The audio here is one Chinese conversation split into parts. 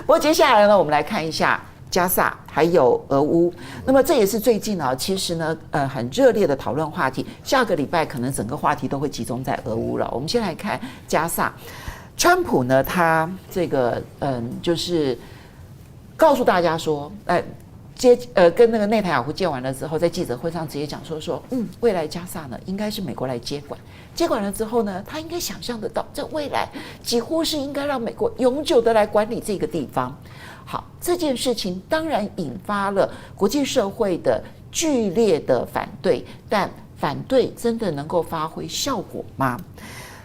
不过接下来呢，我们来看一下加萨还有俄乌，那么这也是最近啊，其实呢，很热烈的讨论话题。下个礼拜可能整个话题都会集中在俄乌了。我们先来看加萨，川普呢，他这个就是告诉大家说，跟那个内塔尼亚胡见完了之后，在记者会上直接讲说，未来加萨呢应该是美国来接管，接管了之后呢，他应该想象得到，这未来几乎是应该让美国永久的来管理这个地方。好，这件事情当然引发了国际社会的剧烈的反对，但反对真的能够发挥效果吗？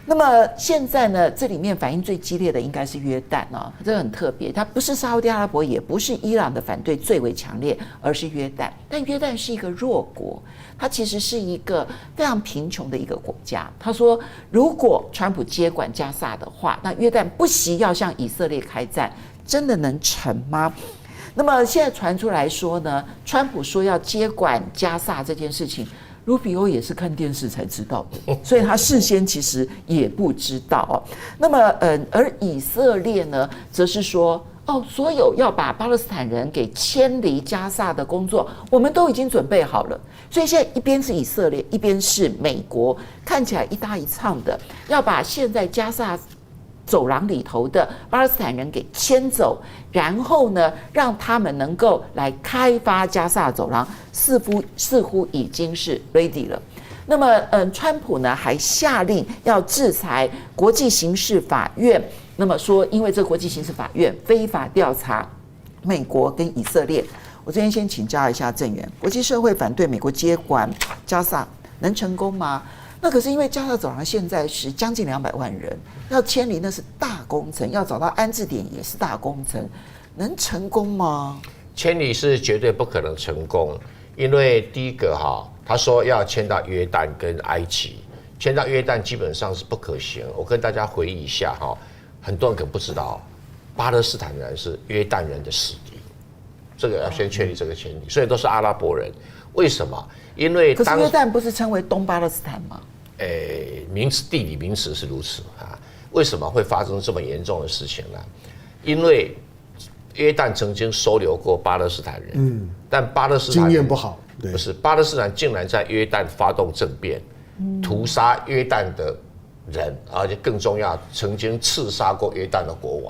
那么现在呢，这里面反应最激烈的应该是约旦啊，这个很特别，它不是沙烏地阿拉伯，也不是伊朗的反对最为强烈，而是约旦。但约旦是一个弱国，它其实是一个非常贫穷的一个国家。他说，如果川普接管加萨的话，那约旦不惜要向以色列开战，真的能成吗？那么现在传出来说呢，川普说要接管加萨这件事情，卢比欧也是看电视才知道的，所以他事先其实也不知道哦。那么，而以色列呢，则是说，所有要把巴勒斯坦人给迁离加萨的工作，我们都已经准备好了。所以现在一边是以色列，一边是美国，看起来一搭一唱的，要把现在加萨走廊里头的巴勒斯坦人给迁走，然后呢，让他们能够来开发加萨走廊，似乎已经是 ready 了。那么，川普呢还下令要制裁国际刑事法院，那么说，因为这国际刑事法院非法调查美国跟以色列。我这边先请教一下郑源，国际社会反对美国接管加萨能成功吗？那可是因为加萨走廊现在是将近200万人，要迁离那是大工程，要找到安置点也是大工程，能成功吗？迁离是绝对不可能成功，因为第一个他说要迁到约旦跟埃及，迁到约旦基本上是不可行。我跟大家回忆一下很多人可能不知道，巴勒斯坦人是约旦人的死敌，这个要先确立这个前提，所以都是阿拉伯人。为什么？因为可是约旦不是称为东巴勒斯坦吗？地理名词是如此为什么会发生这么严重的事情呢？因为约旦曾经收留过巴勒斯坦人，但巴勒斯坦人经验不好，不是巴勒斯坦竟然在约旦发动政变，屠杀约旦的人，而且更重要，曾经刺杀过约旦的国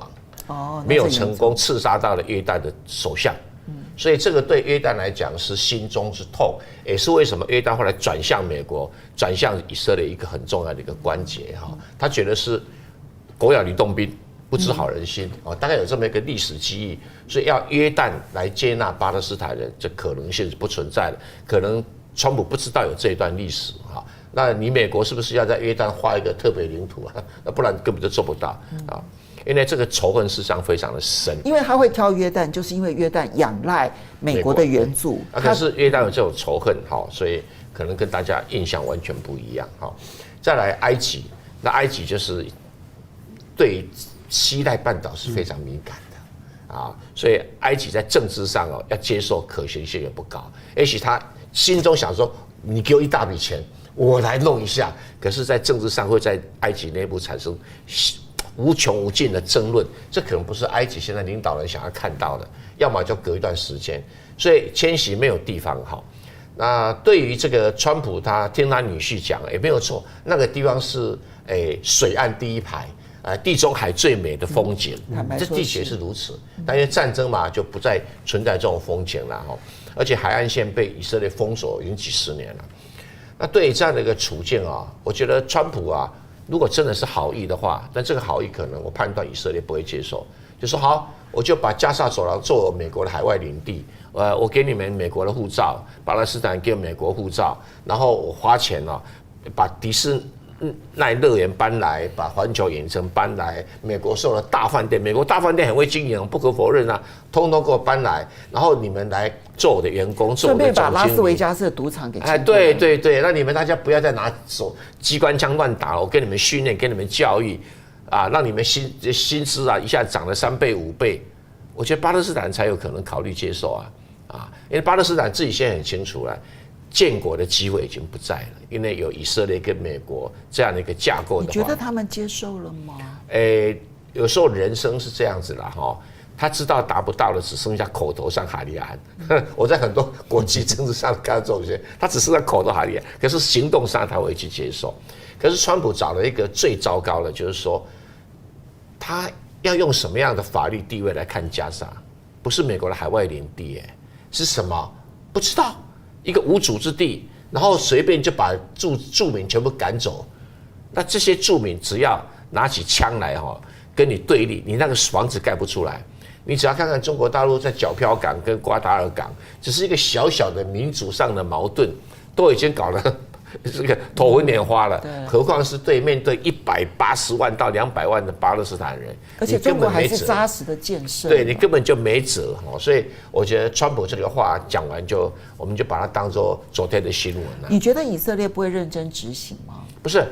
王，没有成功刺杀到了约旦的首相。所以这个对约旦来讲是心中之痛，也是为什么约旦后来转向美国、转向以色列一个很重要的一个关节他觉得是狗咬吕洞宾，不知好人心大概有这么一个历史记忆，所以要约旦来接纳巴勒斯坦人，这可能性是不存在的。可能川普不知道有这一段历史那你美国是不是要在约旦画一个特别领土那不然根本就做不到因为这个仇恨事实上非常的深，因为他会挑约旦，就是因为约旦仰赖美国的援助。可是约旦有这种仇恨所以可能跟大家印象完全不一样再来埃及，那埃及就是对西奈半岛是非常敏感的所以埃及在政治上要接受可行性也不高。也许他心中想说，你给我一大笔钱，我来弄一下，可是在政治上会在埃及内部产生无穷无尽的争论，这可能不是埃及现在领导人想要看到的，要么就隔一段时间。所以迁徙没有地方好。那对于这个川普，他听他女婿讲也没有错，那个地方是水岸第一排，地中海最美的风景，这的确是如此。但因为战争嘛，就不再存在这种风景了而且海岸线被以色列封锁已经几十年了。那对于这样的一个处境我觉得川普如果真的是好意的话，但这个好意可能我判断以色列不会接受，就说好，我就把加萨走廊作为美国的海外领地，我给你们美国的护照，巴勒斯坦给美国护照，然后我花钱把迪士奈乐园搬来，把环球影城搬来，美国所有的大饭店，美国大饭店很会经营，不可否认通通给我搬来，然后你们来做我的员工，做我的总经理，顺便把拉斯维加斯的赌场给对对对，那你们大家不要再拿手机关枪乱打了，我给你们训练，给你们教育让你们薪资一下涨了3倍5倍，我觉得巴勒斯坦才有可能考虑接受因为巴勒斯坦自己现在很清楚了。建国的机会已经不在了，因为有以色列跟美国这样的一个架构的话，你觉得他们接受了吗？有时候人生是这样子啦他知道达不到的只剩下口头上哈利安。我在很多国际政治上看到这种事，他只是在口头哈利安，可是行动上他会去接受。可是川普找了一个最糟糕的，就是说他要用什么样的法律地位来看加沙？不是美国的海外领地，是什么？不知道，一个无主之地，然后随便就把住民全部赶走。那这些住民只要拿起枪来跟你对立，你那个房子盖不出来。你只要看看中国大陆在皎漂港跟瓜达尔港，只是一个小小的民主上的矛盾，都已经搞得这个头昏眼花了，何况是面对180万到200万的巴勒斯坦人，而且中国还是扎实的建设，对你根本就没辙。所以我觉得川普这个话讲完我们就把它当作昨天的新闻了。你觉得以色列不会认真执行吗？不是，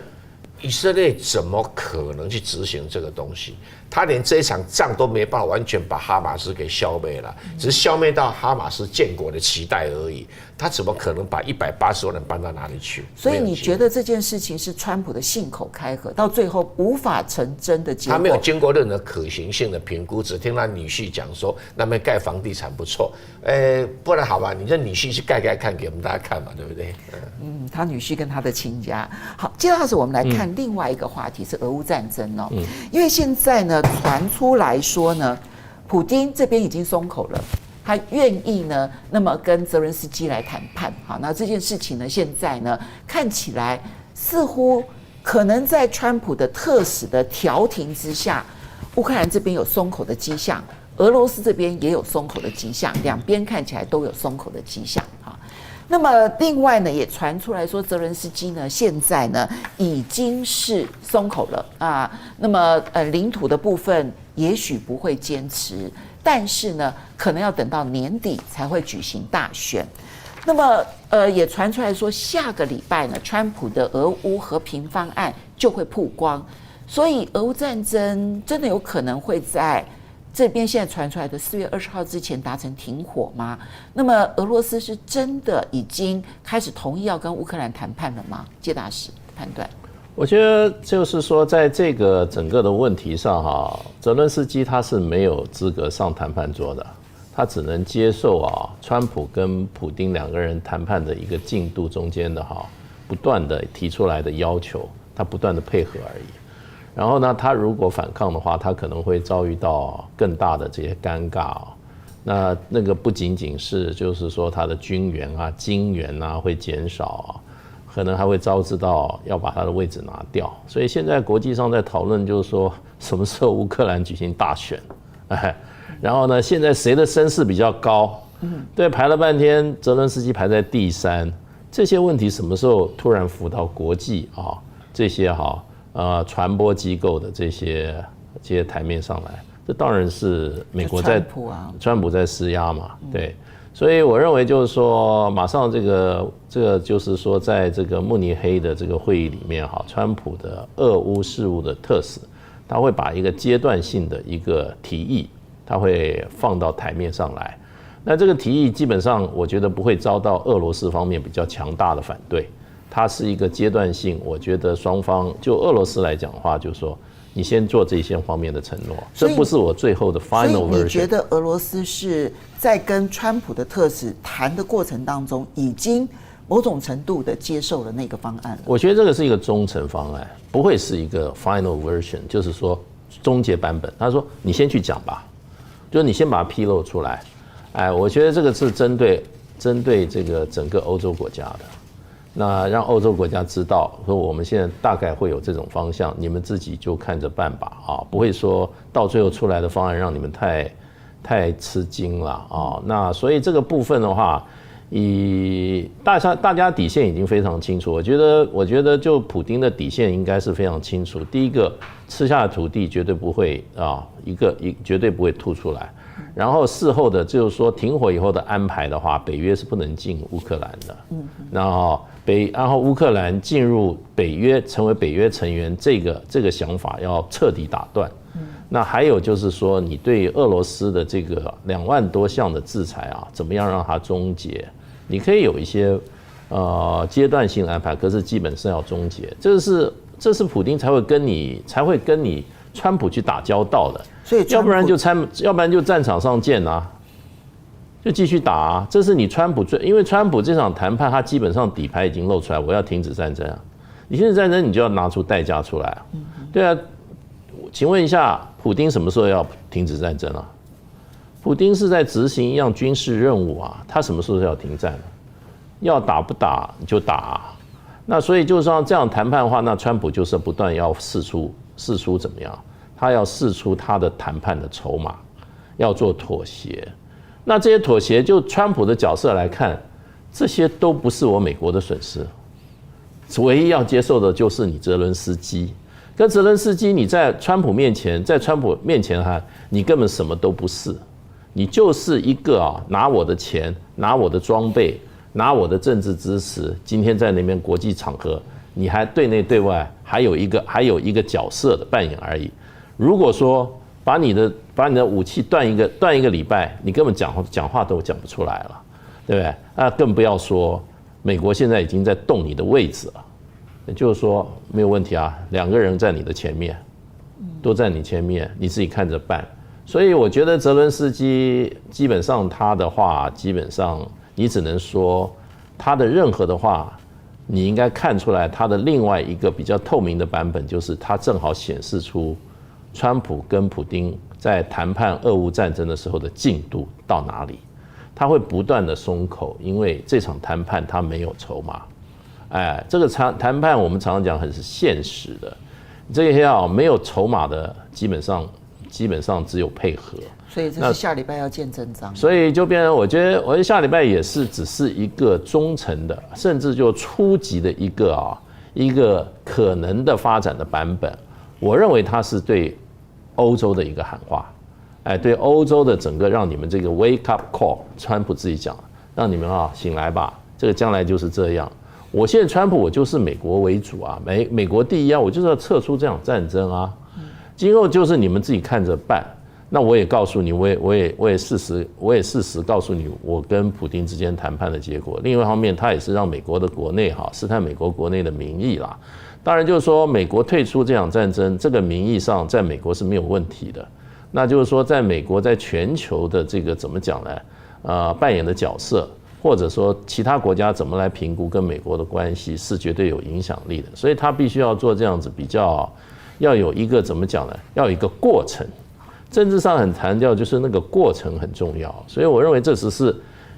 以色列怎么可能去执行这个东西？他连这一场仗都没办法完全把哈马斯给消灭了，只是消灭到哈马斯建国的期待而已。他怎么可能把180万人搬到哪里去？所以你觉得这件事情是川普的信口开河，到最后无法成真的结果？他没有经过任何可行性的评估，只听他女婿讲说那边盖房地产不错，不然好吧，你这女婿去盖看给我们大家看嘛，对不对？他女婿跟他的亲家。好，接着我们来看另外一个话题，是俄乌战争哦。因为现在呢传出来说呢，普丁这边已经松口了。他愿意呢，那么跟泽伦斯基来谈判。好，那这件事情呢，现在呢看起来似乎可能在川普的特使的调停之下，乌克兰这边有松口的迹象，俄罗斯这边也有松口的迹象，两边看起来都有松口的迹象。那么另外呢，也传出来说，泽伦斯基呢现在呢已经是松口了啊。那么领土的部分也许不会坚持。但是呢，可能要等到年底才会举行大选。那么，也传出来说，下个礼拜呢，川普的俄乌和平方案就会曝光。所以，俄乌战争真的有可能会在这边现在传出来的4月20号之前达成停火吗？那么，俄罗斯是真的已经开始同意要跟乌克兰谈判了吗？介大使判断。我觉得就是说，在这个整个的问题上泽伦斯基他是没有资格上谈判桌的，他只能接受川普跟普丁两个人谈判的一个进度中间的不断的提出来的要求，他不断的配合而已。然后呢，他如果反抗的话，他可能会遭遇到更大的这些尴尬那个不仅仅是就是说他的军援金援会减少可能还会招致到要把他的位置拿掉，所以现在国际上在讨论就是说什么时候乌克兰举行大选，然后呢，现在谁的声势比较高？对，排了半天，泽伦斯基排在第3，这些问题什么时候突然浮到国际这些传播机构的这些台面上来？这当然是美国在川普在施压嘛，对。所以我认为就是说，马上这个就是说，在这个慕尼黑的这个会议里面川普的俄乌事务的特使，他会把一个阶段性的一个提议，他会放到台面上来。那这个提议基本上，我觉得不会遭到俄罗斯方面比较强大的反对，它是一个阶段性。我觉得双方就俄罗斯来讲的话，就是说，你先做这些方面的承诺，这不是我最后的 final version。所以你觉得俄罗斯是在跟川普的特使谈的过程当中，已经某种程度的接受了那个方案了？我觉得这个是一个中程方案，不会是一个 final version， 就是说终结版本。他说你先去讲吧，就是你先把它披露出来。我觉得这个是针对这个整个欧洲国家的。那让欧洲国家知道，说我们现在大概会有这种方向，你们自己就看着办吧不会说到最后出来的方案让你们太吃惊了那所以这个部分的话，大家底线已经非常清楚。我觉得就普丁的底线应该是非常清楚。第一个，吃下的土地绝对不会绝对不会吐出来。然后事后的就是说停火以后的安排的话，北约是不能进乌克兰的。然后乌克兰进入北约成为北约成员，这个想法要彻底打断。那还有就是说，你对俄罗斯的这个2万多项的制裁怎么样让它终结？你可以有一些阶段性安排，可是基本上要终结。这是普丁才会跟你川普去打交道的，所以要不然就战场上见啊，就继续打啊。这是你川普因为川普这场谈判，他基本上底牌已经露出来，我要停止战争啊。你停止战争，你就要拿出代价出来啊。对啊，请问一下，普丁什么时候要停止战争啊？普丁是在执行一样军事任务啊，他什么时候要停战？要打不打就打啊。那所以就是说这样谈判的话，那川普就是不断要释出怎么样？他要释出他的谈判的筹码，要做妥协。那这些妥协，就川普的角色来看，这些都不是我美国的损失。唯一要接受的就是你泽伦斯基，跟泽伦斯基你在川普面前你根本什么都不是，你就是一个拿我的钱、拿我的装备、拿我的政治支持，今天在那边国际场合，你还对内对外还有一个角色的扮演而已。如果说把你的武器断一个礼拜，你根本讲话都讲不出来了，对不对？那更不要说美国现在已经在动你的位置了，也就是说没有问题啊，两个人在你的前面，都在你前面，你自己看着办。所以我觉得泽伦斯基基本上他的话，基本上你只能说他的任何的话，你应该看出来他的另外一个比较透明的版本，就是他正好显示出川普跟普丁在谈判俄乌战争的时候的进度到哪里。他会不断的松口，因为这场谈判他没有筹码。这个谈判我们常常讲很是现实的，这些没有筹码的，基本上只有配合。所以这是下礼拜要见真章。所以就变成我觉得下礼拜也是只是一个中程的，甚至就初级的一个可能的发展的版本。我认为它是对欧洲的一个喊话。对欧洲的整个让你们这个 wake up call， 川普自己讲，让你们醒来吧，这个将来就是这样。我现在川普我就是美国为主啊，美国第一啊，我就是要撤出这场战争啊，今后就是你们自己看着办。那我也告诉你，我也事实告诉你，我跟普丁之间谈判的结果。另外一方面，他也是让美国的国内试探美国国内的民意啦。当然就是说，美国退出这场战争，这个名义上在美国是没有问题的。那就是说，在美国在全球的这个怎么讲呢？扮演的角色，或者说其他国家怎么来评估跟美国的关系，是绝对有影响力的。所以他必须要做这样子比较，要有一个怎么讲呢？要有一个过程。政治上很强调就是那个过程很重要。所以我认为这只是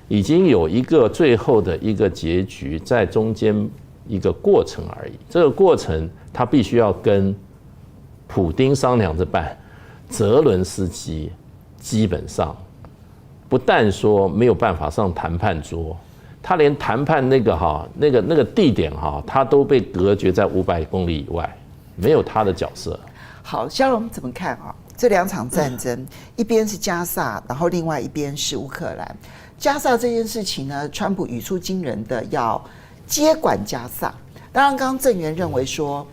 已经有一个最后的一个结局，在中间一个过程而已。这个过程他必须要跟普丁商量着办。泽伦斯基基本上不但说没有办法上谈判桌，他连谈判那个地点他都被隔绝在500公里以外，没有他的角色。好，萧荣怎么看这两场战争，一边是加萨，然后另外一边是乌克兰。加萨这件事情呢，川普语出惊人的要接管加萨。当然，刚刚郑源认为说，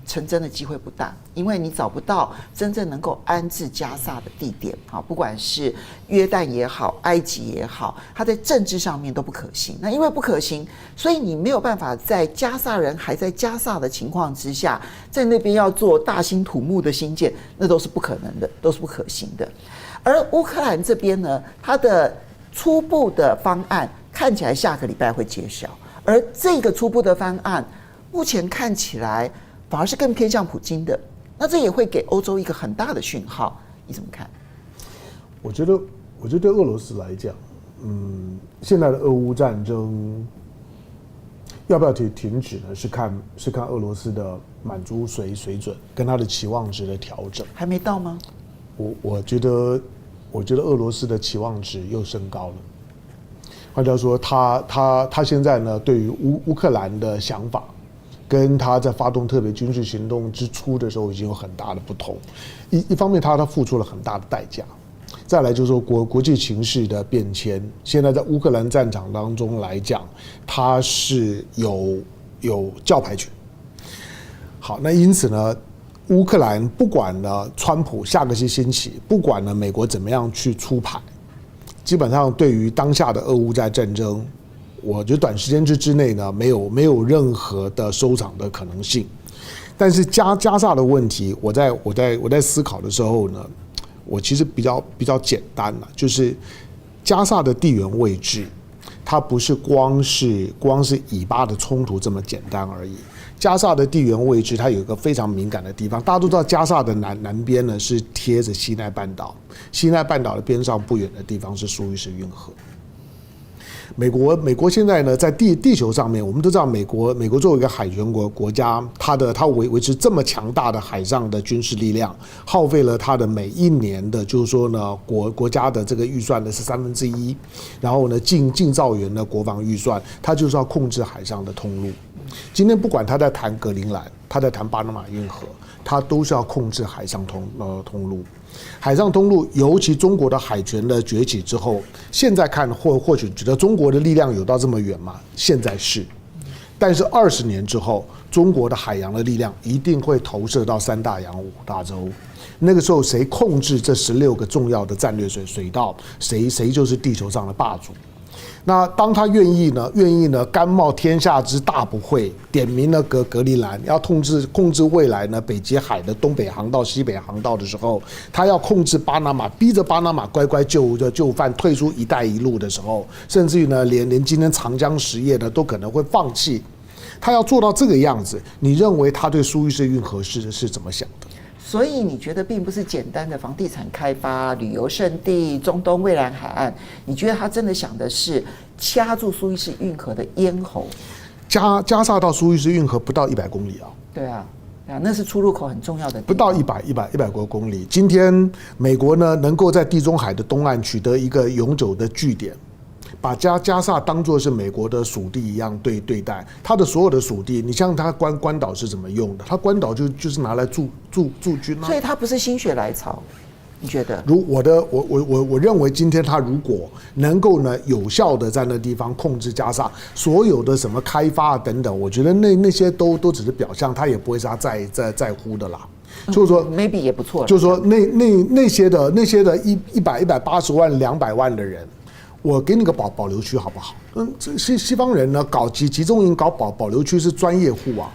成真的机会不大，因为你找不到真正能够安置加萨的地点，不管是约旦也好，埃及也好，它在政治上面都不可行。那因为不可行，所以你没有办法在加萨人还在加萨的情况之下，在那边要做大兴土木的兴建，那都是不可能的，都是不可行的。而乌克兰这边呢，它的初步的方案看起来下个礼拜会揭晓，而这个初步的方案目前看起来反而是更偏向普京的，那这也会给欧洲一个很大的讯号，你怎么看？我觉得对俄罗斯来讲，现在的俄乌战争要不要停止呢？是看俄罗斯的满足水准跟他的期望值的调整。还没到吗？我觉得俄罗斯的期望值又升高了。换句话说，他现在呢对于乌克兰的想法，跟他在发动特别军事行动之初的时候已经有很大的不同。一方面他付出了很大的代价，再来就是说国际情势的变迁。现在在乌克兰战场当中来讲，他是有教牌权。好，那因此呢，乌克兰不管呢川普下个星期，不管呢美国怎么样去出牌，基本上对于当下的俄乌战争，我觉得短时间之内呢，没有任何的收场的可能性。但是加萨的问题，我在思考的时候呢，我其实比较简单了，就是加萨的地缘位置，它不是光是以巴的冲突这么简单而已。加萨的地缘位置，它有一个非常敏感的地方，大家都知道，加萨的南边呢是贴着西奈半岛，西奈半岛的边上不远的地方是苏伊士运河。美国现在呢，在地球上面，我们都知道，美国作为一个海权国家，它维持这么强大的海上的军事力量，耗费了它的每一年的，就是说呢，国家的这个预算的是1/3，然后呢，近兆元的国防预算，它就是要控制海上的通路。今天不管他在谈格陵兰，他在谈巴拿马运河，他都是要控制海上通路。海上通路，尤其中国的海权的崛起之后，现在看或许觉得中国的力量有到这么远吗？现在是，但是20年之后，中国的海洋的力量一定会投射到3大洋5大洲。那个时候，谁控制这16个重要的战略水道，谁就是地球上的霸主。那当他愿意呢，甘冒天下之大不讳，点名了格陵兰，要控制未来呢北极海的东北航道、西北航道的时候，他要控制巴拿马，逼着巴拿马乖乖就范退出一带一路的时候，甚至于呢，连今天长江实业呢都可能会放弃。他要做到这个样子，你认为他对苏伊士运河是怎么想的？所以你觉得并不是简单的房地产开发、旅游胜地、中东蔚蓝海岸，你觉得他真的想的是掐住苏伊士运河的咽喉？加萨到苏伊士运河不到100公里啊。对啊，那是出入口很重要的地方，不到100多公里。今天美国呢能够在地中海的东岸取得一个永久的据点，把加萨当作是美国的属地一样对待，它的所有的属地，你像它关岛是怎么用的？它关岛就是拿来驻军啊。所以它不是心血来潮，你觉得？我认为今天他如果能够呢有效的在那地方控制加萨，所有的什么开发啊等等，我觉得那些都只是表象，他也不会是他在乎的啦。就是说 maybe 也不错。就是说那些的180万200万的人。我给你个保留区好不好？这西方人呢搞集中营搞保留区是专业户啊，